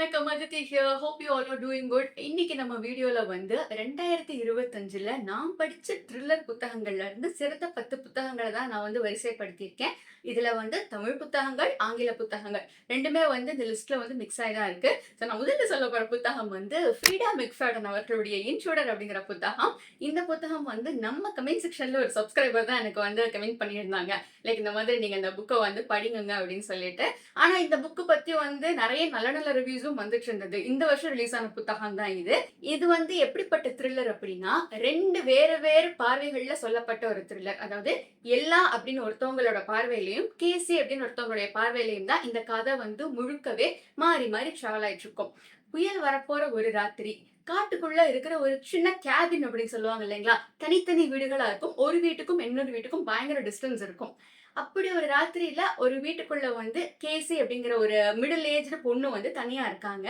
வணக்கம் Aditi here. Hope you all are doing good. இன்னைக்கு நம்ம வீடியோல வந்து 2025ல நான் படிச்ச த்ரில்லர் புத்தகங்கள்ல இருந்து சிறந்த 10 புத்தகங்கள தான் நான் வந்து வரிசைப்படுத்தியிருக்கேன். இதுல வந்து தமிழ் புத்தகங்கள், ஆங்கில புத்தகங்கள் 2மே வந்து இந்த லிஸ்ட்ல வந்து மிக்ஸ் ஆயி தான் இருக்கு. ஸோ நான் முதல்ல சொல்ல போற புத்தகம் வந்து ஃப்ரீடா மெக்ஃபேடன் அவர்களுடைய இன்ட்ரூடர் அப்படிங்கிற புத்தகம். இந்த புத்தகம் வந்து நம்ம கமெண்ட் செக்ஷன்ல ஒரு சப்ஸ்கிரைபர் தான் எனக்கு வந்து கமெண்ட் பண்ணியிருந்தாங்க. லைக் இந்த மாதிரி நீங்க இந்த புக்கை வந்து படிங்குங்க அப்படின்னு சொல்லிட்டு. ஆனா இந்த புக்கு பத்தி வந்து நிறைய நல்ல நல்ல ரிவ்யூஸும் வந்துட்டு இருந்தது. இந்த வருஷம் ரிலீஸ் ஆன புத்தகம் தான் இது. இது வந்து எப்படிப்பட்ட த்ரில்லர் அப்படின்னா, 2 வேறு பார்வைகள்ல சொல்லப்பட்ட ஒரு த்ரில்லர். அதாவது எல்லா அப்படின்னு ஒருத்தவங்களோட பார்வையிலையும், கேசி அப்படின்னு ஒருத்தவங்களுடைய பார்வையிலையும் தான் இந்த கதை வந்து முழுக்கவே மாறி மாறி டிராவல் ஆயிட்டு இருக்கும். புயல் வரப்போற ஒரு ராத்திரி, காட்டுக்குள்ள இருக்கிற ஒரு சின்ன கேபின் அப்படின்னு சொல்லுவாங்க இல்லைங்களா, தனித்தனி வீடுகளா இருக்கும். ஒரு வீட்டுக்கும் இன்னொரு வீட்டுக்கும் பயங்கர டிஸ்டன்ஸ் இருக்கும். அப்படி ஒரு ராத்திரியில ஒரு வீட்டுக்குள்ள வந்து கேசி அப்படிங்கிற ஒரு மிடில் ஏஜ்டு பொண்ணு வந்து தனியா இருக்காங்க.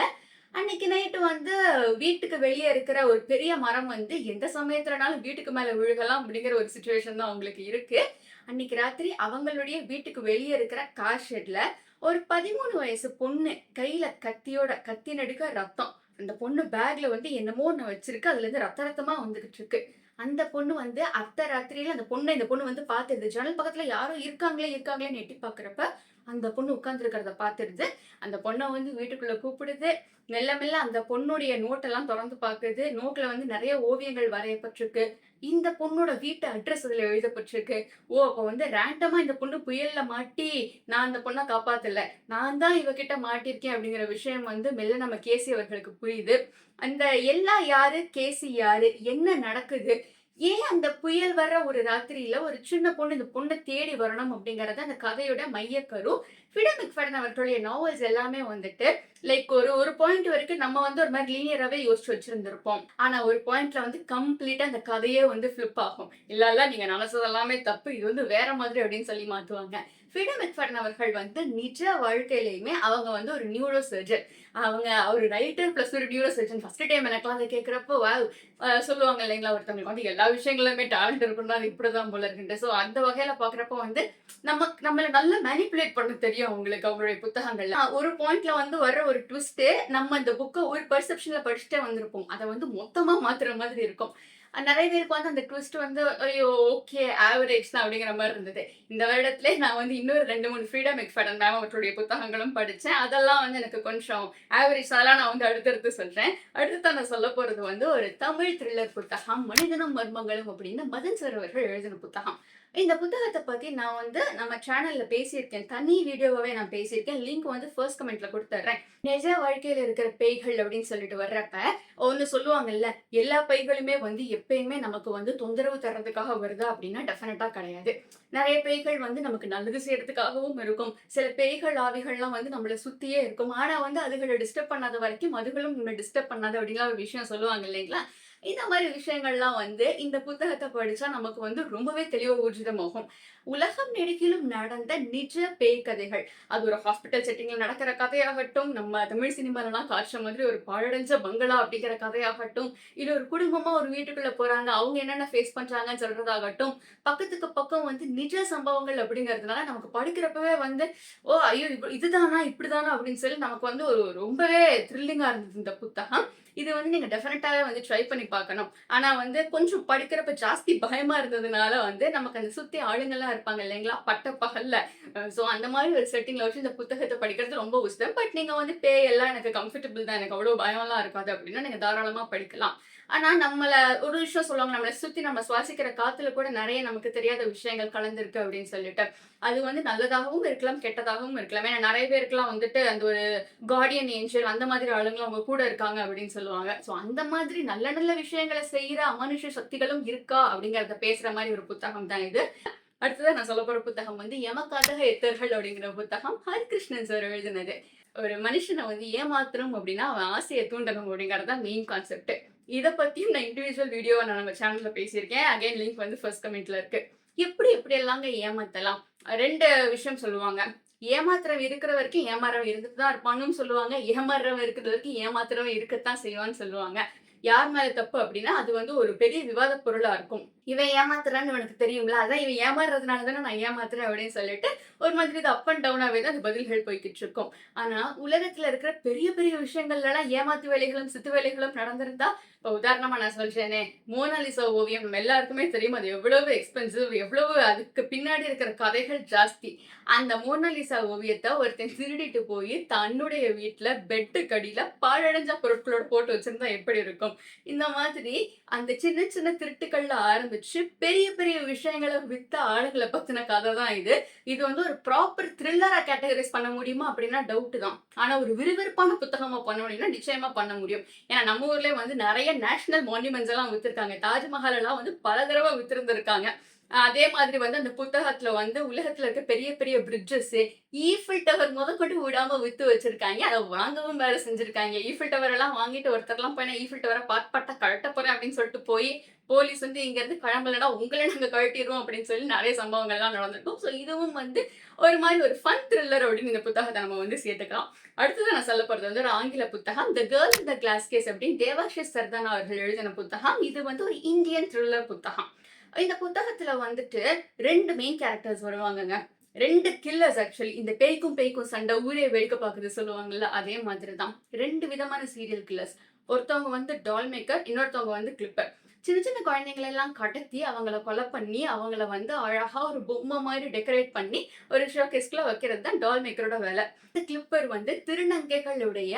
அன்னைக்கு நைட்டு வந்து வீட்டுக்கு வெளியே இருக்கிற ஒரு பெரிய மரம் வந்து எந்த சமயத்துலனாலும் வீட்டுக்கு மேல விழுகலாம் அப்படிங்கிற ஒரு சுச்சுவேஷன் தான் அவங்களுக்கு இருக்கு. அன்னைக்கு ராத்திரி அவங்களுடைய வீட்டுக்கு வெளியே இருக்கிற கார் ஷெட்ல ஒரு 13 வயசு பொண்ணு கையில கத்தியோட, கத்தி நடுக்க ரத்தம். அந்த பொண்ணு பேக்ல வந்து என்னமோ ஒண்ணு வச்சிருக்கு. அதுல இருந்து ரத்த ரத்தமா வந்துகிட்டு இருக்கு. அந்த பொண்ணு வந்து அர்த்த ராத்திரியில இந்த பொண்ணு வந்து பாத்துருது. ஜன்னல் பக்கத்துல யாரோ இருக்காங்களேன்னு எட்டி பாக்குறப்ப அந்த பொண்ணு உட்கார்ந்துருக்கிறத பாத்துருது. அந்த பொண்ணை வந்து வீட்டுக்குள்ள கூப்பிடுது. மெல்ல மெல்ல அந்த பொண்ணுடைய நோட்டெல்லாம் திறந்து பாக்குது. நோட்ல வந்து நிறைய ஓவியங்கள் வரையப்பட்டிருக்கு. இந்த பொண்ணோட வீட்டு அட்ரஸ் அதுல எழுதப்பட்டிருக்கு. ஓ, அப்ப வந்து ரேண்டமா இந்த பொண்ணு புயல்ல மாட்டி நான் அந்த பொண்ணை காப்பாத்தல, நான் தான் இவகிட்ட மாட்டிருக்கேன் அப்படிங்கிற விஷயம் வந்து மெல்ல நம்ம கேசி அவர்களுக்கு புரியுது. அந்த எல்லா யாரு, கேசி யாரு, என்ன நடக்குது, ஏன் அந்த புயல் வர்ற ஒரு ராத்திரியில ஒரு சின்ன பொண்ணு இந்த பொண்ணை தேடி வரணும் அப்படிங்கறது அந்த கதையோட மையக்கரு. ஃப்ரீடா மெக்ஃபேடன் அவர்களுடைய நாவல்ஸ் எல்லாமே வந்துட்டு லைக் ஒரு ஒரு பாயிண்ட் வரைக்கும் நம்ம வந்து ஒரு மாதிரி லீனியராகவே யோசிச்சு வச்சிருந்திருப்போம். ஆனா ஒரு பாயிண்ட்ல வந்து கம்ப்ளீட்டா அந்த கதையே வந்து ஃபிளிப் ஆகும். இல்ல நீங்க நினைச்சது எல்லாமே தப்பு, இது வந்து வேற மாதிரி அப்படின்னு சொல்லி மாத்துவாங்க. ஃப்ரீடா மெக்ஃபேடன் அவர்கள் வந்து நிஜ வாழ்க்கையிலையுமே அவங்க வந்து ஒரு நியூரோ சர்ஜன். அவங்க ஒரு ரைட்டர் பிளஸ் ஒரு நியூரோ சர்ஜன். ஃபர்ஸ்ட் டைம் எனக்குலாம் அதை கேட்கிறப்போ சொல்லுவாங்க இல்லைங்களா, ஒருத்தவங்களுக்கு வந்து எல்லா விஷயங்களுமே டேலண்ட் இருக்குன்னா அது இப்படிதான் போல இருக்குன்ட்டு. ஸோ அந்த வகையில பாக்குறப்போ வந்து நம்மள நல்லா மேனிப்புலேட் பண்ண தெரியும் அவங்களுக்கு அவங்களுடைய புத்தகங்கள்ல. ஒரு பாயிண்ட்ல வந்து வர்ற ஒரு ட்விஸ்ட் நம்ம இந்த புக்கை ஒரு பெர்செப்ஷன்ல படிச்சுட்டே வந்திருப்போம். அதை வந்து மொத்தமா மாத்துற மாதிரி இருக்கும். நிறைய பேருக்கு வந்து அந்த ட்விஸ்ட் வந்து ஐயோ ஓகே ஆவரேஜ் தான் அப்படிங்கிற மாதிரி இருந்தது. இந்த வருடத்திலே நான் வந்து இன்னொரு 2-3 ஃப்ரீடா மெக்ஃபேடன் மேம் அவர்களுடைய புத்தகங்களும் படிச்சேன். அதெல்லாம் வந்து எனக்கு கொஞ்சம் ஆவரேஜ். அதெல்லாம் நான் வந்து அடுத்தடுத்து சொல்றேன். அடுத்து நான் சொல்ல போறது வந்து ஒரு தமிழ் த்ரில்லர் புத்தகம், மனிதனும் மர்மங்களும் அப்படின்னு மதன் சார் அவர்கள் எழுதின புத்தகம். இந்த புத்தகத்தை பத்தி நான் வந்து நம்ம சேனல்ல பேசியிருக்கேன். தனி வீடியோவாவே நான் பேசியிருக்கேன். லிங்க் வந்து ஃபர்ஸ்ட் கமெண்ட்ல கொடுத்துட்றேன். நிஜ வாழ்க்கையில இருக்கிற பேய்கள் அப்படின்னு சொல்லிட்டு வர்றப்ப ஒண்ணு சொல்லுவாங்கல்ல, எல்லா பேய்களுமே வந்து எப்பயுமே நமக்கு வந்து தொந்தரவு தர்றதுக்காக வருதா அப்படின்னா டெஃபினட்டா கிடையாது. நிறைய பேய்கள் வந்து நமக்கு நல்லது செய்யறதுக்காகவும் இருக்கும். சில பேய்கள் ஆவிகள்லாம் வந்து நம்மளை சுத்தியே இருக்கும். ஆனா வந்து அதுகளை டிஸ்டர்ப் பண்ணாத வரைக்கும் அதுகளும் நம்மளை டிஸ்டர்ப் பண்ணாது அப்படின்லாம் ஒரு விஷயம் சொல்லுவாங்க இல்லைங்களா. இந்த மாதிரி விஷயங்கள்லாம் வந்து இந்த புத்தகத்தை படிச்சா நமக்கு வந்து ரொம்பவே தெளிவா ஊர்ஜிதமாகும். உலகம் நெடுகிலும் நடந்த நிஜ பேய் கதைகள். அது ஒரு ஹாஸ்பிட்டல் செட்டிங்ல நடக்கிற கதையாகட்டும், நம்ம தமிழ் சினிமாலலாம் காட்டுற மாதிரி ஒரு பாழடைஞ்ச பங்களா அப்படிங்கிற கதையாகட்டும், இல்ல ஒரு குடும்பமா ஒரு வீட்டுக்குள்ள போறாங்க, அவங்க என்னென்ன ஃபேஸ் பண்றாங்கன்னு சொல்றதாகட்டும், பக்கத்துக்கு பக்கம் வந்து நிஜ சம்பவங்கள் அப்படிங்கிறதுனால நமக்கு படிக்கிறப்பவே வந்து ஓ ஐயோ இதுதானா இப்படிதானா அப்படின்னு சொல்லி நமக்கு வந்து ஒரு ரொம்பவே த்ரில்லிங்கா இருந்தது இந்த புத்தகம். இது வந்து நீங்க டெஃபினட்டாவே வந்து ட்ரை பண்ணி பார்க்கணும். ஆனா வந்து கொஞ்சம் படிக்கிறப்ப ஜாஸ்தி பயமா இருந்ததுனால வந்து நமக்கு அந்த சுத்தி ஆளுங்கெல்லாம் இருப்பாங்க இல்லைங்களா, பட்ட பகல்ல. ஸோ அந்த மாதிரி ஒரு செட்டிங்ல வச்சு இந்த புத்தகத்தை படிக்கிறது ரொம்ப உசிதம். பட் நீங்க வந்து பேய் எல்லாம் எனக்கு கம்ஃபர்டபுள் தான், எனக்கு அவ்வளவு பயம்லாம் இருக்காது அப்படின்னா நீங்க தாராளமா படிக்கலாம். ஆனா நம்மள ஒரு விஷயம் சொல்லுவாங்க, நம்மளை சுத்தி நம்ம சுவாசிக்கிற காத்துல கூட நிறைய நமக்கு தெரியாத விஷயங்கள் கலந்துருக்கு அப்படின்னு சொல்லிட்டு. அது வந்து நல்லதாகவும் இருக்கலாம், கெட்டதாகவும் இருக்கலாம். ஏன்னா நிறைய பேருக்குலாம் வந்துட்டு அந்த ஒரு கார்டியன் ஏஞ்சல் அந்த மாதிரி ஆளுங்களும் அவங்க கூட இருக்காங்க அப்படின்னு சொல்லுவாங்க. ஸோ அந்த மாதிரி நல்ல நல்ல விஷயங்களை செய்யற அமானுஷ்ய சக்திகளும் இருக்கா அப்படிங்கறத பேசுற மாதிரி ஒரு புத்தகம் தான் இது. அடுத்ததா நான் சொல்ல போற புத்தகம் வந்து எமக்காதக எத்தர்கள் அப்படிங்கிற புத்தகம். ஹரிகிருஷ்ணன் சார் எழுதினது. ஒரு மனுஷனை வந்து ஏமாத்தணும் அப்படின்னா அவன் ஆசையை தூண்டணும் அப்படிங்கறது தான் மெயின் கான்செப்ட். இதை பத்தியும் நான் இண்டிவிஜுவல் வீடியோவை நான் நம்ம சேனல்ல பேசியிருக்கேன். அகைன் லிங்க் வந்து ஃபர்ஸ்ட் கமெண்ட்ல இருக்கு. எப்படி எல்லாங்க ஏமாத்தலாம்? 2 விஷயம் சொல்லுவாங்க. ஏமாத்துறவன் இருக்கிற வரைக்கும் ஏமாறவன் இருந்துட்டு தான் இருப்பான்னு சொல்லுவாங்க. ஏமாறுறவன் இருக்கிற வரைக்கும் ஏமாத்துறவன் இருக்கத்தான் செய்வான்னு சொல்லுவாங்க. யார் மேல தப்பு அப்படின்னா அது வந்து ஒரு பெரிய விவாத பொருளா இருக்கும். இவன் ஏமாத்துறான்னு இவனுக்கு தெரியும்ல. அதான் இவன் ஏமாறுறதுனால தானே நான் ஏமாத்துறேன் அப்படின்னு சொல்லிட்டு, ஒரு மாதிரி இது அப் அண்ட் டவுனாவே தான் அந்த பதில்கள் போய்க்கிட்டு இருக்கும். ஆனா, உலகத்துல இருக்கிற பெரிய பெரிய விஷயங்கள்லலாம் ஏமாத்து வேலைகளும், சித்து வேலைகளும் நடந்திருந்தா, இப்போ உதாரணமா நான் சொல்றேனே, மோனாலிசா ஓவியம் நம்ம எல்லாருக்குமே தெரியும். அது எவ்வளவு எக்ஸ்பென்சிவ், எவ்வளவு அதுக்கு பின்னாடி இருக்கிற கதைகள் ஜாஸ்தி. அந்த மோனாலிசா ஓவியத்த ஒருத்தன் திருடிட்டு போயி, தன்னுடைய வீட்ல பெட்டுக்கு அடியில பாழடைஞ்ச பொருட்களோட போட்டு வச்சிருந்தா எப்படி இருக்கும்? இந்த மாதிரி அந்த சின்ன சின்ன திருட்டுக்கள்ல ஆரம்பிச்சு பெரிய பெரிய விஷயங்களை வித்த ஆளுங்களை பத்தின கதை தான் இது. இது வந்து ஒரு ப்ராப்பர் த்ரில்லரா கேட்டகரைஸ் பண்ண முடியுமா அப்படின்னா டவுட் தான். ஆனா ஒரு விறுவிறுப்பான புத்தகமா பண்ண முடியும்னா நிச்சயமா பண்ண முடியும். ஏன்னா நம்ம ஊர்லயே வந்து நிறைய நேஷனல் மான்யூமெண்ட்ஸ் எல்லாம் வித்திருக்காங்க. தாஜ்மஹால் எல்லாம் வந்து பல தடவை வித்திருந்திருக்காங்க. அதே மாதிரி வந்து அந்த புத்தகத்துல வந்து உலகத்துல இருக்க பெரிய பெரிய பிரிட்ஜஸ், ஈஃபில் டவர் முதற்கொண்டு விடாம வித்து வச்சிருக்காங்க. அதை வாங்கவும் வேலை செஞ்சிருக்காங்க. ஈஃபில் டவர் எல்லாம் வாங்கிட்டு ஒருத்தர்லாம் போய் ஈஃபில் டவரை பாட்டா கழட்ட போறேன் அப்படின்னு சொல்லிட்டு போய் போலீஸ் வந்து இங்க இருந்து கிளம்பலன்னா உங்களை நாங்க கழட்டிடுவோம் அப்படின்னு சொல்லி நிறைய சம்பவங்கள்லாம் நடந்திருக்கும். ஸோ இதுவும் வந்து ஒரு மாதிரி ஒரு ஃபன் த்ரில்லர் அப்படின்னு இந்த புத்தகத்தை நம்ம வந்து சேர்த்துக்கலாம். அடுத்தது நான் சொல்ல போறது வந்து ஒரு ஆங்கில புத்தகம், the girl in the class case அப்படின்னு தேவாஷிஷ் சர்தானா அவர்கள் எழுதின புத்தகம். இது வந்து ஒரு இந்தியன் த்ரில்லர் புத்தகம். இந்த புத்தகத்துல வந்துட்டு 2 மெயின் கேரக்டர்ஸ் வருவாங்கங்க. 2 killers actually. இந்த பேய்க்கும் பேய்க்கும் சண்டை ஊரே வெடிக்க பாக்குது சொல்லுவாங்கல்ல, அதே மாதிரி தான். 2 விதமான சீரியல் கில்லர்ஸ். ஒருத்தவங்க வந்து டால் மேக்கர், இன்னொருத்தவங்க வந்து கிளிப்பர். சின்ன சின்ன குழந்தைங்களை எல்லாம் கடத்தி அவங்கள கொலை பண்ணி அவங்கள வந்து அழகா ஒரு பொம்மை மாதிரி டெக்கரேட் பண்ணி ஒரு ஷோகேஸ்க்குள்ள வைக்கிறது தான் டால் மேக்கரோட வேலை. இந்த கிளிப்பர் வந்து திருநங்கைகளுடைய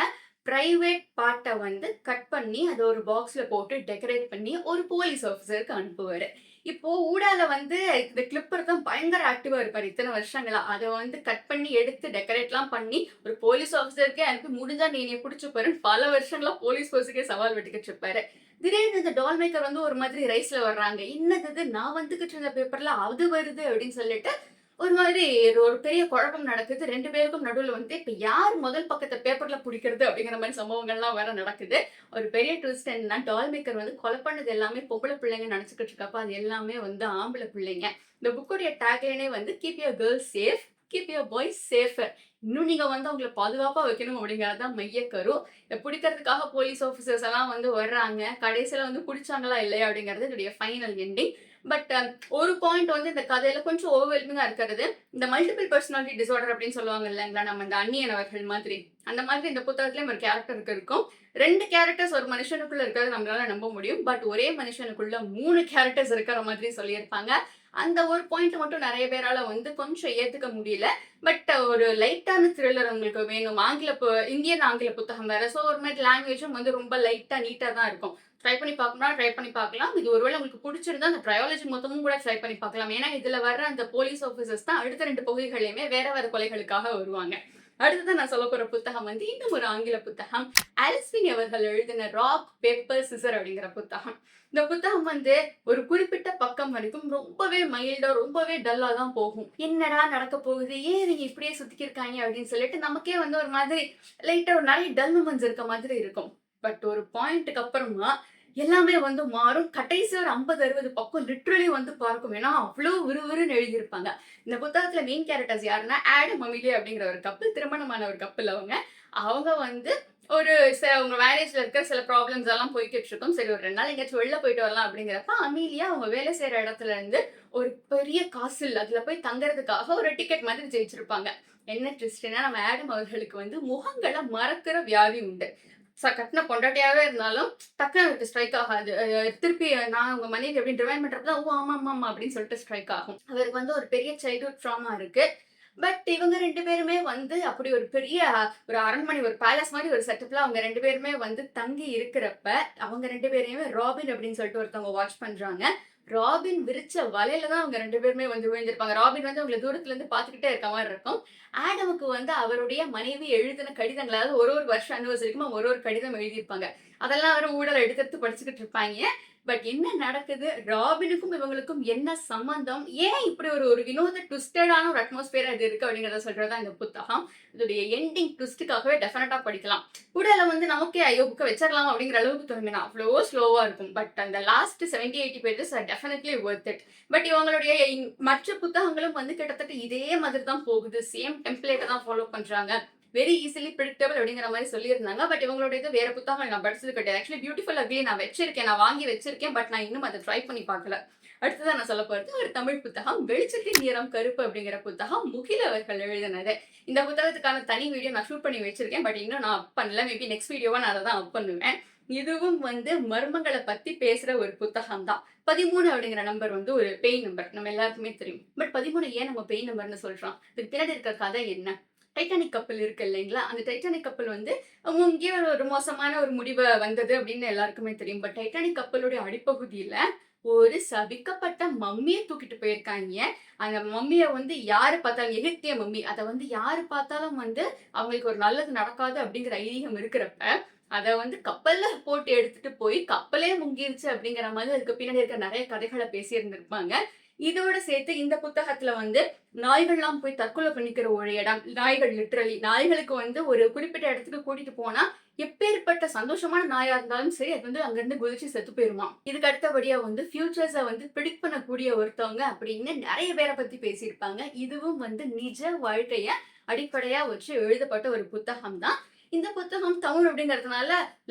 பிரைவேட் பார்ட்டை வந்து கட் பண்ணி அதை ஒரு பாக்ஸ்ல போட்டு டெக்கரேட் பண்ணி ஒரு போலீஸ் ஆஃபீஸருக்கு அனுப்புவாரு. இப்போ ஊடால வந்து இந்த கிளிப்பர் தான் பயங்கர ஆக்டிவா இருப்பாரு இத்தனை வருஷங்களா. அதை வந்து கட் பண்ணி எடுத்து டெக்கரேட்லாம் பண்ணி ஒரு போலீஸ் ஆஃபீஸருக்கே அனுப்பி முடிஞ்சா நீ என்னை பிடிச்சு பாருன்னு பல வருஷங்களா போலீஸ் போர்ஸுக்கே சவால் விட்டுக்கிட்டு இருப்பாரு. திடீர்னு இந்த டால் மேக்கர் வந்து ஒரு மாதிரி ரைஸ்ல வர்றாங்க. என்னது நான் வந்துகிட்டு இருந்த பேப்பர்ல அது வருது அப்படின்னு சொல்லிட்டு ஒரு மாதிரி ஒரு பெரிய குழப்பம் நடக்குது. 2 பேருக்கும் நடுவுல வந்து இப்ப யார் முதல் பக்கத்த பேப்பர்ல புடிக்கிறது அப்படிங்கிற மாதிரி சம்பவங்கள்லாம் வேற நடக்குது. ஒரு பெரிய ட்விஸ்ட் என்னன்னா, டால் மேக்கர் வந்து கொலை பண்ணது எல்லாமே பொம்பளை பிள்ளைங்க நினைச்சுக்கிட்டு இருக்கப்ப அது எல்லாமே வந்து ஆம்பளை பிள்ளைங்க. இந்த புக்குடைய டேக்லைனே வந்து keep your girls safe, keep your boys safer. இன்னும் நீங்க வந்து அவங்கள பாதுகாப்பா வைக்கணும் அப்படிங்கிறது தான் மையக்கரு. இத பிடிக்கிறதுக்காக போலீஸ் ஆஃபீசர்ஸ் எல்லாம் வந்து வர்றாங்க. கடைசியில வந்து பிடிச்சாங்களா இல்லையா அப்படிங்கிறது இதோடைய ஃபைனல் எண்டிங். பட் ஒரு பாயிண்ட் வந்து இந்த கதையில கொஞ்சம் ஓவர்வெல்மிங்கா இருக்கிறது, இந்த மல்டிபிள் பர்சனாலிட்டி டிசார்டர் அப்படின்னு சொல்லுவாங்க இல்லைங்களா, நம்ம இந்த அந்நியன் அவர்கள் மாதிரி. அந்த மாதிரி இந்த புத்தகத்திலயும் ஒரு கேரக்டருக்கு இருக்கும். 2 கேரக்டர்ஸ் ஒரு மனுஷனுக்குள்ள இருக்கிறது நம்மளால நம்ப முடியும். பட் ஒரே மனுஷனுக்குள்ள 3 கேரக்டர்ஸ் இருக்கிற மாதிரி சொல்லியிருப்பாங்க. அந்த ஒரு பாயிண்ட் மட்டும் நிறைய பேரால வந்து கொஞ்சம் ஏத்துக்க முடியல. பட் ஒரு லைட்டான த்ரில்லர் உங்களுக்கு வேணும். இந்தியன் ஆங்கில புத்தகம் வேற. ஸோ ஒரு மாதிரி லாங்குவேஜும் வந்து ரொம்ப லைட்டா நீட்டா தான் இருக்கும். ட்ரை பண்ணி பார்க்கணும்னா ட்ரை பண்ணி பார்க்கலாம். இது ஒருவேளை உங்களுக்கு பிடிச்சிருந்தா அந்த ட்ரையாலஜி மொத்தமும் கூட ட்ரை பண்ணி பார்க்கலாம். ஏன்னா இதுல வர அந்த போலீஸ் ஆஃபீஸர்ஸ் தான் அடுத்த 2 பகுதிகளையுமே வேற வேற கொலைகளுக்காக வருவாங்க. அடுத்ததான் நான் சொல்ல போற புத்தகம் வந்து இன்னும் ஒரு ஆங்கில புத்தகம். ஆலிஸ் ஃபினி அவர்கள் எழுதின ராக் பேப்பர் சிசர் அப்படிங்கிற புத்தகம். இந்த புத்தகம் வந்து ஒரு குறிப்பிட்ட பக்கம் வரைக்கும் ரொம்பவே மைல்டா ரொம்பவே டல்லா தான் போகும். என்னடா நடக்க போகுது, ஏன் இவங்க இப்படியே சுத்திக்கிருக்காங்க அப்படின்னு சொல்லிட்டு நமக்கே வந்து ஒரு மாதிரி லைட்டா ஒரு நிறைய டல் மூமெண்ட்ஸ் இருக்க மாதிரி இருக்கும். பட் ஒரு பாயிண்ட்டுக்கு அப்புறமா எல்லாமே வந்து மாறும். கடைசி ஒரு 50, 60 பக்கம் லிட்ரலி வந்து பார்க்கும். ஏன்னா அவ்வளோ விறுவிறுன்னு எழுதியிருப்பாங்க. இந்த புத்தகத்துல மெயின் கேரக்டர்ஸ் யாருன்னா ஆடம் அமிலி அப்படிங்கிற ஒரு கப்பல், திருமணமான ஒரு கப்பல் அவங்க. அவங்க வந்து ஒரு அவங்க மேரேஜ்ல இருக்கிற சில ப்ராப்ளம்ஸ் எல்லாம் போய்கிட்டு இருக்கும். சரி ஒரு 2 நாள் எங்கேயாச்சும் வெளில போயிட்டு வரலாம் அப்படிங்கிறப்ப அமீலியா அவங்க வேலை செய்யற இடத்துல இருந்து ஒரு பெரிய காசில் அதுல போய் தங்குறதுக்காக ஒரு டிக்கெட் மாதிரி ஜெயிச்சிருப்பாங்க. என்ன ட்விஸ்ட்னா நம்ம ஆடம் அவர்களுக்கு வந்து முகங்களை மறக்கிற வியாதி உண்டு. கட்டின பொண்டாட்டியாவே இருந்தாலும் டக்குனு அவருக்கு ஸ்ட்ரைக் ஆகாது. திருப்பி நான் உங்க மனைவி அப்படின்னு ரிமைண்ட் பண்றப்பதான் ஓ ஆமா ஆமா அப்படின்னு சொல்லிட்டு ஸ்ட்ரைக் ஆகும். அவருக்கு வந்து ஒரு பெரிய சைல்ட்ஹுட் ட்ராமா இருக்கு. பட் இவங்க 2 பேருமே வந்து அப்படி ஒரு பெரிய ஒரு அரண்மனை ஒரு பேலஸ் மாதிரி ஒரு செட்டப்ல அவங்க 2 பேருமே வந்து தங்கி இருக்கிறப்ப அவங்க 2 பேரையுமே ராபின் அப்படின்னு சொல்லிட்டு ஒருத்தவங்க வாட்ச் பண்றாங்க. ராபின் விரிச்ச வலையில தான் அவங்க 2 பேருமே வந்து விழுந்திருப்பாங்க. ராபின் வந்து அவங்களை தூரத்துல இருந்து பாத்துக்கிட்டே இருக்க மாதிரி இருக்கும். ஆடமுக்கு வந்து அவருடைய மனைவி எழுதின கடிதங்கள், அதாவது ஒரு வருஷம் அனிவர்சரிக்கும் ஒரு கடிதம் எழுதியிருப்பாங்க. அதெல்லாம் அவரும் ஊடல எடுத்து படிச்சுக்கிட்டு இருப்பாங்க. பட் என்ன நடக்குது, ராபினுக்கும் இவங்களுக்கும் என்ன சம்பந்தம், ஏன் இப்படி ஒரு வினோத ட்விஸ்டடான ஒரு அட்மாஸ்பியர் அது இருக்கு அப்படிங்கிறத சொல்றதா இந்த புத்தகம். இதோடைய எண்டிங் ட்விஸ்டுக்காகவே டெஃபினட்டா படிக்கலாம். ஊடல வந்து நமக்கே ஐயோ புக்கை வச்சிடலாம் அப்படிங்கிற அளவுக்கு தோணுனா அவ்வளோ ஸ்லோவா இருக்கும். பட் அந்த last 70-80 pages are definitely Worth it. But இவங்களுடைய மற்ற புத்தகங்களும் வந்து கிட்டத்தட்ட இதே மாதிரி தான் போகுது. சேம் டெம்ப்ளேட்டை தான் ஃபாலோ பண்றாங்க. வெரி ஈஸிலி ப்ரிடிக்டபிள் அப்படிங்கிற மாதிரி சொல்லியிருந்தாங்க. பட் இவங்களுடைய இது வேற புத்தகங்கள் நான் படிச்சது கிடையாது. ஆக்சுவலி பியூட்டிஃபுல் அக்லி நான் வாங்கி வச்சிருக்கேன். பட் நான் இன்னும் அதை ட்ரை பண்ணி பார்க்கல. அடுத்ததான் நான் சொல்ல போறது ஒரு தமிழ் புத்தகம். வெளிச்சத்தின் நிறம் கருப்பு அப்படிங்கிற புத்தகம் முகில் அவர்கள் எழுதினது. இந்த புத்தகத்துக்கான தனி வீடியோ நான் ஷூட் பண்ணி வச்சிருக்கேன். பட் இன்னும் நான் அப் பண்ணல. மேபி நெக்ஸ்ட் வீடியோவா நான் அதை தான் அப் பண்ணுவேன். இதுவும் வந்து மர்மங்களை பத்தி பேசுற ஒரு புத்தகம் தான். 13 அப்படிங்கிற நம்பர் வந்து ஒரு பேய் நம்பர். நம்ம எல்லாருக்குமே தெரியும். பட் 13 ஏன் நம்ம பேய் நம்பர்னு சொல்றோம்? இதுக்கு பின்னாடி இருக்கிற கதை என்ன? டைட்டானிக் கப்பல் இருக்கு இல்லைங்களா? அந்த டைட்டானிக் கப்பல் வந்து முங்கிய ஒரு மோசமான ஒரு முடிவை வந்தது அப்படின்னு எல்லாருக்குமே தெரியும். பட் டைட்டானிக் கப்பலுடைய அடிப்பகுதியில ஒரு சபிக்கப்பட்ட மம்மியை தூக்கிட்டு போயிருக்காங்க. அந்த மம்மிய வந்து யாரு பார்த்தாலும் எகிப்திய மம்மி. அத வந்து யாரு பார்த்தாலும் வந்து அவங்களுக்கு ஒரு நல்லது நடக்காது அப்படிங்கிற ஐதீகம் இருக்கிறப்ப, அத வந்து கப்பல்ல போட்டு எடுத்துட்டு போய் கப்பலே முங்கிருச்சு அப்படிங்கிற மாதிரி அதுக்கு பின்னாடி இருக்க நிறைய கதைகளை பேசியிருந்திருப்பாங்க. இதோட சேர்த்து இந்த புத்தகத்துல வந்து நாய்கள்லாம் போய் தற்கொலை பண்ணிக்கிற ஒரு இடம். நாய்கள் லிட்டரலி நாய்களுக்கு வந்து ஒரு குறிப்பிட்ட இடத்துக்கு கூட்டிட்டு போனா எப்பேற்பட்ட சந்தோஷமான நாயா இருந்தாலும் சரி அது வந்து அங்கிருந்து குதிச்சு செத்து போயிருமா. இதுக்கு அடுத்தபடியா வந்து ஃபியூச்சர்ஸை வந்து ப்ரிடிக்ட் பண்ணக்கூடிய ஒருத்தவங்க அப்படின்னு நிறைய பேரை பத்தி பேசியிருப்பாங்க. இதுவும் வந்து நிஜ வாழ்க்கைய அடிப்படையா வச்சு எழுதப்பட்ட ஒரு புத்தகம் தான். இந்த புத்தகம் தமிழ் அப்படிங்கிறதுனால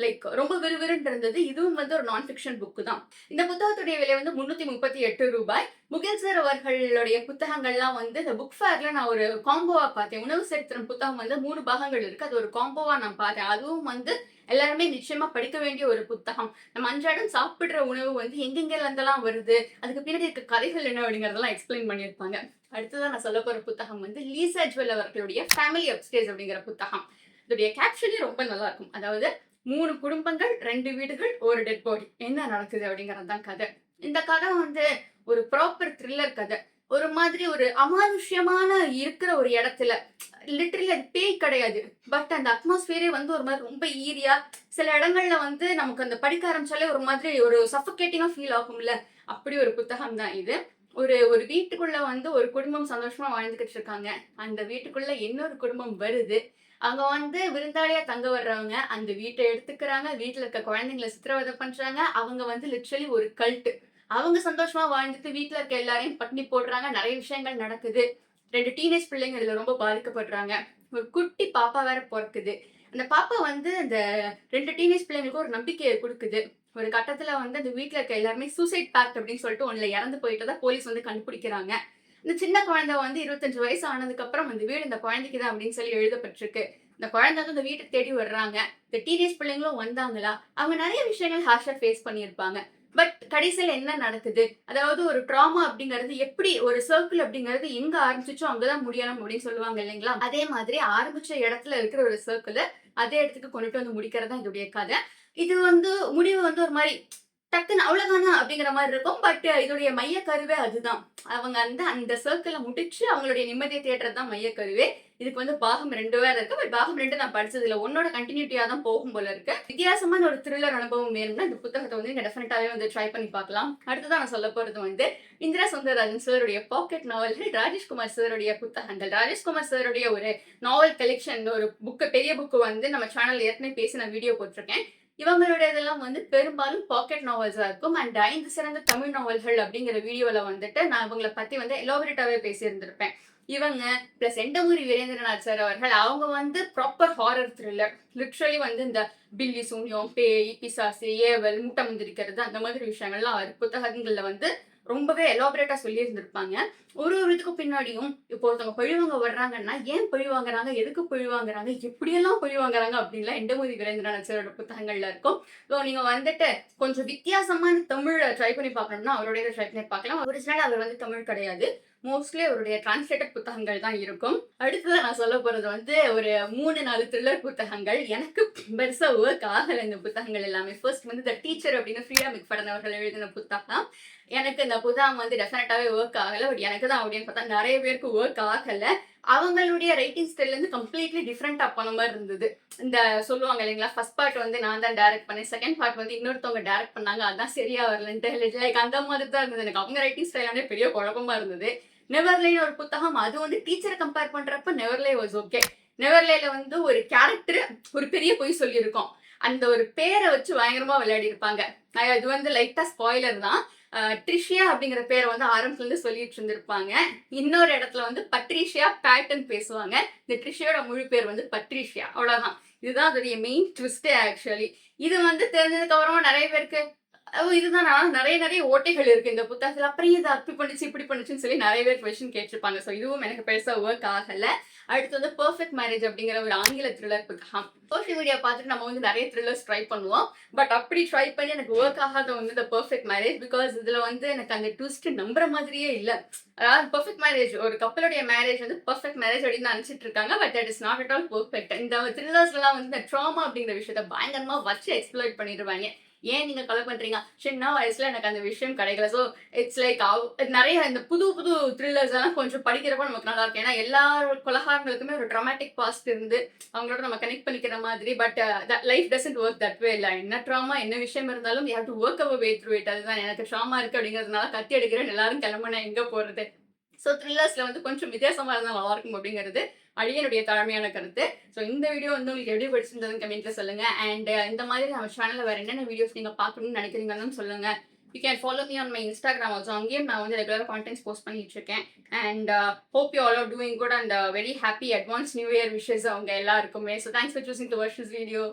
ரொம்ப விறுவிறுன்னு இருந்தது. இதுவும் வந்து ஒரு நான் ஃபிக்ஷன் புக்கு தான். இந்த புத்தகத்துடைய விலை வந்து ரூ. 338. முகில் சார் அவர்களுடைய புத்தகங்கள்லாம் வந்து இந்த புக் ஃபேர்ல நான் ஒரு காம்போவா பார்த்தேன். உணவு சரித்திரம் புத்தகம் வந்து 3 பாகங்கள் இருக்கு. அது ஒரு காம்போவா நான் பார்த்தேன். அதுவும் வந்து எல்லாருமே நிச்சயமா படிக்க வேண்டிய ஒரு புத்தகம். நம்ம அன்றாடம் சாப்பிடுற உணவு வந்து எங்கெங்கெல்லாம் இருந்தெல்லாம் வருது, அதுக்கு பின்னாடி இருக்க கதைகள் என்ன அப்படிங்கறதெல்லாம் எக்ஸ்பிளைன் பண்ணியிருப்பாங்க. அடுத்ததான் நான் சொல்ல போற புத்தகம் வந்து லீசா ஜுவல் அவர்களுடைய ஃபேமிலி அப்ஸ்டேர்ஸ் அப்படிங்கிற புத்தகம். இதோடைய கேப்ஷனே ரொம்ப நல்லா இருக்கும். அதாவது 3 குடும்பங்கள், 2 வீடுகள், ஒரு டெட் பாடி. என்ன நடக்குது அப்படிங்கிறது தான் கதை. இந்த கதை வந்து ஒரு ப்ராப்பர் த்ரில்லர் கதை. ஒரு மாதிரி ஒரு அமானுஷ்யமான இருக்கிற ஒரு இடத்துல லிட்டரலி அது பேய் கிடையாது. பட் அந்த அட்மாஸ்பியரே வந்து ஒரு மாதிரி ரொம்ப ஈரியா, சில இடங்கள்ல வந்து நமக்கு அந்த படிக்க ஆரம்பிச்சாலே ஒரு மாதிரி ஒரு சஃபகேட்டிங்கா ஃபீல் ஆகும்ல. அப்படி ஒரு புத்தகம் தான் இது. ஒரு ஒரு வீட்டுக்குள்ள வந்து ஒரு குடும்பம் சந்தோஷமா வாழ்ந்துகிட்டு இருக்காங்க. அந்த வீட்டுக்குள்ள இன்னொரு குடும்பம் வருது. அங்க வந்து விருந்தாளியா தங்க வர்றவங்க அந்த வீட்டை எடுத்துக்கிறாங்க. வீட்டுல இருக்க குழந்தைங்களை சித்திரவதை பண்றாங்க. அவங்க வந்து லிட்ரலி ஒரு கல்ட். அவங்க சந்தோஷமா வாழ்ந்துட்டு வீட்டுல இருக்க எல்லாரையும் பட்டினி போடுறாங்க. நிறைய விஷயங்கள் நடக்குது. 2 டீனேஜ் பிள்ளைங்க இதுல ரொம்ப பாதிக்கப்படுறாங்க. ஒரு குட்டி பாப்பா வேற பொறக்குது. அந்த பாப்பா வந்து அந்த 2 டீனேஜ் பிள்ளைங்களுக்கு ஒரு நம்பிக்கையை கொடுக்குது. ஒரு கட்டத்துல வந்து அந்த வீட்டுல இருக்க எல்லாருமே சூசைட் பேக்ட் அப்படின்னு சொல்லிட்டு ஒண்ணுல இறந்து போயிட்டதா போலீஸ் வந்து கண்டுபிடிக்கிறாங்க. இந்த சின்ன குழந்தை வந்து 25 வயசு ஆனதுக்கு அப்புறம் அந்த வீடு இந்த குழந்தைக்கு தான் அப்படின்னு சொல்லி எழுதப்பட்டிருக்கு. இந்த குழந்தை வந்து இந்த வீட்டுக்கு தேடி வர்றாங்க. இந்த டீனேஜ் பிள்ளைங்களும் வந்தாங்களா, அவங்க நிறைய விஷயங்கள் ஹார்ஷா ஃபேஸ் பண்ணியிருப்பாங்க. பட் கடைசியில என்ன நடக்குது, அதாவது ஒரு ட்ராமா அப்படிங்கிறது எப்படி ஒரு சர்க்கிள் அப்படிங்கிறது எங்க ஆரம்பிச்சுச்சோ அங்கதான் முடியணும் அப்படின்னு சொல்லுவாங்க இல்லைங்களா. அதே மாதிரி ஆரம்பிச்ச இடத்துல இருக்கிற ஒரு சர்க்கிள் அதே இடத்துக்கு கொண்டுட்டு வந்து முடிக்கிறதா இதோடைய கதை. இது வந்து முடிவு வந்து ஒரு மாதிரி டக்குன்னு அவ்வளவுதானா அப்படிங்கிற மாதிரி இருக்கும். பட் இதோடைய மைய கருவே அதுதான். அவங்க வந்து அந்த சர்க்கிளை முடிச்சு அவங்களுடைய நிம்மதியை தேடுறதுதான் மைய கருவே. இதுக்கு வந்து பாகம் 2 வேற இருக்கு. பட் பாகம் 2 நான் படிச்சது இல்ல. ஒன்னோட கண்டினியூட்டியா தான் போகும் போல இருக்கு. வித்தியாசமான ஒரு த்ரில்லர் அனுபவம் வேணும்னா இந்த புத்தகத்தை வந்து நீங்க டெஃபினட்டாவே வந்து ட்ரை பண்ணி பார்க்கலாம். அடுத்ததான் நான் சொல்ல போறது வந்து இந்திரா சுந்தரராஜன் சாருடைய பாக்கெட் நாவல்கள், ராஜேஷ்குமார் சாருடைய புத்தகங்கள். ராஜேஷ்குமார் சாருடைய ஒரு நாவல் கலெக்ஷன் ஒரு புக்கு, பெரிய புக்கு வந்து நம்ம சேனல் ஏற்கனவே பேசி நான் வீடியோ போட்டிருக்கேன். இவங்களுடைய இதெல்லாம் வந்து பெரும்பாலும் பாக்கெட் நாவல்ஸா இருக்கும். அண்ட் 5 சிறந்த தமிழ் நாவல்கள் அப்படிங்கிற வீடியோல வந்துட்டு நான் இவங்களை பத்தி வந்து எலாபரேட்டாவே பேசியிருந்திருப்பேன். இவங்க பிளஸ் எண்டமூரி வீரேந்திரநாத் சார் அவர்கள் அவங்க வந்து ப்ராப்பர் ஹாரர் த்ரில்லர். லிட்ரலி வந்து இந்த பில்லி சூன்யம், பேய், பிசாசு, ஏவல், முட்டை முந்திரிக்கிறது அந்த மாதிரி விஷயங்கள்லாம் அவர் புத்தகங்கள்ல வந்து ரொம்பவே எலாபரேட்டா சொல்லியிருந்திருப்பாங்க. ஒரு ஒரு இதுக்கும் பின்னாடியும் இப்போ ஒருத்தவங்க பழிவாங்க வர்றாங்கன்னா ஏன் பழிவாங்குறாங்க, எதுக்கு பழிவாங்குறாங்க, எப்படியெல்லாம் பழிவாங்குறாங்க அப்படின்லாம் எண்டமூரி வீரேந்திரநாத் சாரோட புத்தகங்கள்ல இருக்கும். ஸோ நீங்க வந்துட்டு கொஞ்சம் வித்தியாசமான தமிழை ட்ரை பண்ணி பார்க்கணும்னா அவருடைய ட்ரை பண்ணி பார்க்கலாம். ஒரிஜினல் அவர் வந்து தமிழ் கிடையாது. மோஸ்ட்லி அவருடைய டிரான்ஸ்லேட்டட் புத்தகங்கள் தான் இருக்கும். அடுத்ததான் நான் சொல்ல போறது வந்து ஒரு 3-4 த்ரில்லர் புத்தகங்கள். எனக்கு பெருசா ஒர்க் ஆகல இந்த புத்தகங்கள் எல்லாமே. ஃபர்ஸ்ட் வந்து த டீச்சர் அப்படின்னு ஃப்ரீடா மெக்ஃபர்டன் அவர்கள் எழுதின புத்தகம். எனக்கு இந்த புத்தகம் வந்து டெஃபினட்டாவே ஒர்க் ஆகல. பட் எனக்கு தான் அப்படின்னு பார்த்தா நிறைய பேருக்கு ஒர்க் ஆகல. அவங்களுடைய ரைட்டிங் ஸ்டைல் வந்து கம்ப்ளீட்லி டிஃப்ரெண்டா போன மாதிரி இருந்தது. இந்த சொல்லுவாங்க இல்லைங்களா, ஃபர்ஸ்ட் பார்ட் வந்து நான் தான் டைரக்ட் பண்ணேன், செகண்ட் பார்ட் வந்து இன்னொருத்தவங்க டைரக்ட் பண்ணாங்க, அதான் சரியா வரலன்ட்டு லைக் அந்த மாதிரி தான் இருந்தது. எனக்கு அவங்க ரைட்டிங் ஸ்டைலானே பெரிய குழப்பமா இருந்தது. நெவர்லேன்னு ஒரு புத்தகம், அது வந்து டீச்சரை கம்பேர் பண்றப்ப நெவர்லே வாஸ் ஓகே. நெவர்லேல வந்து ஒரு கேரக்டர் ஒரு பெரிய பொய் சொல்லியிருக்கோம். அந்த ஒரு பேரை வச்சு பயங்கரமா விளையாடி இருப்பாங்க. அது வந்து லைட்டா ஸ்பாய்லர் தான். ட்ரிஷியா அப்படிங்கிற பேரை வந்து ஆரம்பத்துல இருந்து சொல்லிட்டு இருந்திருப்பாங்க. இன்னொரு இடத்துல வந்து பட்ரிஷியா பேட்டன் பேசுவாங்க. இந்த ட்ரிஷியோட முழு பேர் வந்து பட்ரிஷியா, அவ்வளவுதான். இதுதான் அதோடைய மெயின் ட்விஸ்டே ஆக்சுவலி. இது வந்து தெரிஞ்சதுக்கு அப்புறமா நிறைய பேருக்கு இதுதான் நான் நெறைய ஓட்டைகள் இருக்கு இந்த புத்தகத்துல. அப்புறம் இது அப்படி பண்ணுச்சு, இப்படி பண்ணுச்சுன்னு சொல்லி நெறைய பேர் கொஸ்டின் கேட்டுருப்பாங்க. ஸோ இதுவும் எனக்கு பெருசா வொர்க் ஆகல. அடுத்து வந்து பெர்ஃபெக்ட் மேரேஜ் அப்படிங்கிற ஒரு ஆங்கில த்ரில்லர் புத்தகம். சோசியல் மீடியா பார்த்துட்டு நம்ம வந்து நெறைய த்ரில்லர்ஸ் ட்ரை பண்ணுவோம். பட் அப்படி ட்ரை பண்ணி எனக்கு வொர்க் ஆகாத வந்து இந்த பெர்ஃபெக்ட் மேரேஜ். பிகாஸ் இதுல வந்து எனக்கு அந்த ட்விஸ்ட் நம்புற மாதிரியே இல்ல. அதாவது பெர்ஃபெக்ட் மேரேஜ் ஒரு கப்பிளுடைய மேரேஜ் வந்து பெர்ஃபெக்ட் மேரேஜ் அப்படின்னு நெனச்சிட்டு இருக்காங்க. But that is not at all perfect. இந்த த்ரில்லர்ஸ்லாம் வந்து இந்த ட்ராமா அப்படிங்கிற விஷயத்த பயங்கரமா வச்சு எக்ஸ்ப்ளோர் பண்ணிருவாங்க. ஏன் நீங்க கொலை பண்றீங்க? சின்ன வயசுல எனக்கு அந்த விஷயம் கிடைக்கல. ஸோ இட்ஸ் லைக் நெறைய இந்த புது புது த்ரில்லர்ஸ் எல்லாம் கொஞ்சம் படிக்கிறப்போ நமக்கு நல்லா இருக்கும். ஏன்னா எல்லா கொலைகாரங்களுக்குமே ஒரு ட்ராமாட்டிக் பாஸ்ட் இருந்து அவங்களோட நம்ம கனெக்ட் பண்ணிக்கிற மாதிரி. But life doesn't work that way இல்ல. என்ன ட்ராமா என்ன விஷயம் இருந்தாலும் you have to work our way through it. அதுதான் எனக்கு ட்ராமா இருக்கு அப்படிங்கிறதுனால கத்தி எடுக்கிறேன் எல்லாரும் கிளம்புனா எங்க போறது? ஸோ த்ரில்லர்ஸ்ல வந்து கொஞ்சம் வித்தியாசமா இருந்தா நல்லா இருக்கும் அப்படிங்கிறது அடியனுடைய தாழ்மையான கருத்து. ஸோ இந்த வீடியோ வந்து உங்களுக்கு எப்படி பிடிச்சிருந்ததுன்னு கமெண்ட்ல சொல்லுங்க. அண்ட் இந்த மாதிரி நம்ம சேனல்ல வேற என்னென்ன வீடியோஸ் நீங்க பார்க்கணும்னு நினைக்கிறீங்கன்னு சொல்லுங்க. You can follow me on my Instagram also. அங்கேயும் நான் வந்து ரெகுலராக கான்டென்ட்ஸ் போஸ்ட் பண்ணிட்டு இருக்கேன். And hope you all are doing good and very happy advance new year wishes அவங்க எல்லாருக்குமே. So thanks for choosing to watch this video.